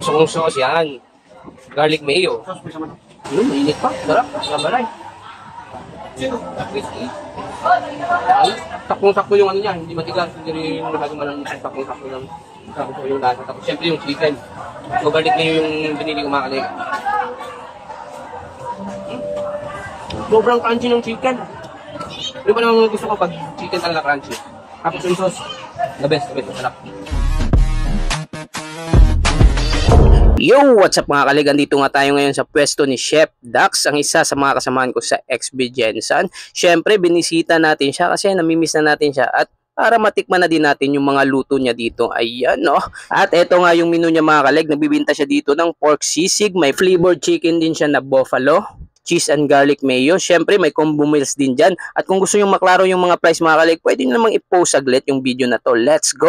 Gusto kong sauce yan. Garlic mayo. Mainit pa. Sarap. Nabalay. Sakong-sakto yung ano niya. Hindi matigas. Hindi rin nagagaman ng sakong-sakto lang. Sakong yung lasa. Tapos syempre yung chicken. So garlic mayo yung binili ko mga kalig. Sobrang crunchy ng chicken. Yung pa naman gusto ko pag chicken talaga crunchy. Tapos yung sauce. The best. Masarap. Yo! What's up mga kaligan? Dito nga tayo ngayon sa pwesto ni Chef Dax, ang isa sa mga kasamahan ko sa XB Jensen. Siyempre, binisita natin siya kasi namimiss na natin siya at para matikman na din natin yung mga luto niya dito. Ayan, no? At eto nga yung menu niya mga kalig. Nagbibinta siya dito ng pork sisig. May flavored chicken din siya na buffalo. Cheese and garlic mayo. Siyempre, may combo meals din dyan. At kung gusto nyo maklaro yung mga price mga kalig, pwede nyo namang i-post saglit yung video na to. Let's go!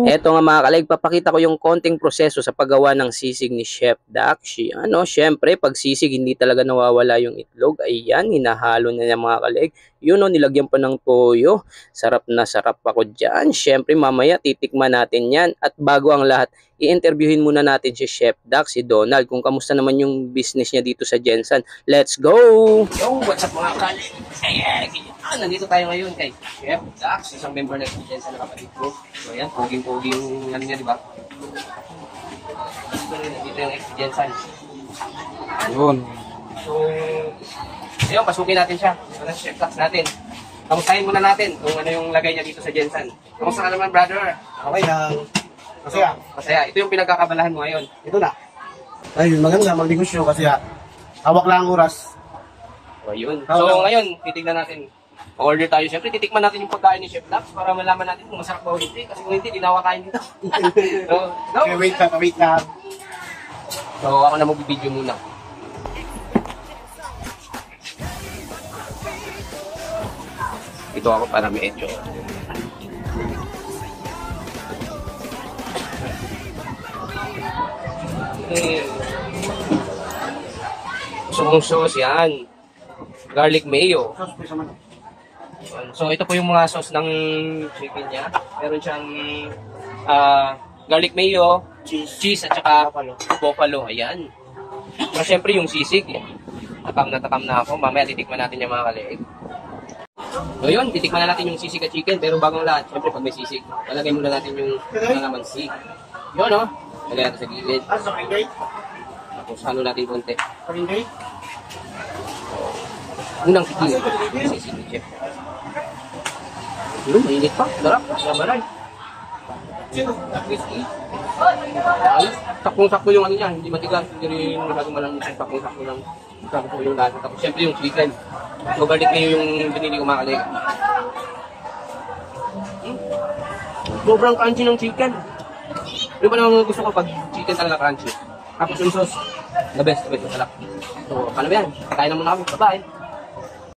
Eto nga mga kalig, papakita ko yung konting proseso sa paggawa ng sisig ni Chef Dax. Siyempre, pag sisig, hindi talaga nawawala yung itlog. Ayan, hinahalo na niya mga kalig. Yun o, nilagyan pa ng toyo. Sarap na sarap ako dyan. Siyempre, mamaya titikman natin yan. At bago ang lahat, i-interviewin muna natin si Chef Dax, si Donald, kung kamusta naman yung business niya dito sa Jensen. Let's go! Yo, what's up mga kalig? Nandito tayo ngayon kay Chef Dax, isang member ng Jensen na kapatid ko. So ayan, puging-pugi yung ano niya, di ba? Nandito yung Jensen. Yun. So, ayun, pasukin natin siya. Ito na Chef Dax natin. Kamustahin muna natin kung ano yung lagay niya dito sa Jensen. Kamusta ka naman, brother? Okay lang. Masaya. Masaya. Ito yung pinagkakabalahan mo ngayon. Ito na. Ay, maganda mag-negosyo kasi hawak lang ang oras. So, ayun. So, ngayon, titignan natin. Order tayo. Siyempre, titikman natin yung pagkain ni Chef Dax para malaman natin kung masarap ba o hindi. Kasi kung hindi, di nawakain dito. So, no? Okay, wait lang. So, ako na mag-video muna. Ito ako para medyo. Gusto kong sauce yan. Garlic mayo. So ito po yung mga sauce ng chicken niya. Meron siyang garlic mayo, cheese at saka buffalo. Ayan. So syempre yung sisig. Takam na ako. Mamaya titikman natin yung mga kalig. So yun, titikman na natin yung sisig at chicken. Pero bagong lahat, syempre pag may sisig, talagay muna natin yung kalamansi. Yun no? Lagay natin sa gilid. Tapos halo natin konti. Unang tikim. Sisig ni Chef. Mainit pa. Sarap. Nabalay. Sakong-sakto yung ano niya. Hindi matigas. Hindi rin nagagaman ng sakong-sakto lang. Sakong yung lasa. Tapos syempre yung chicken. So garlic mayo yung binili ko mga kalig. Sobrang crunchy ng chicken. Yung pa naman gusto ko pag chicken talaga crunchy. Tapos yung sauce, the best. Masarap. So, paano ba yan? Kain na muna kami. Bye-bye.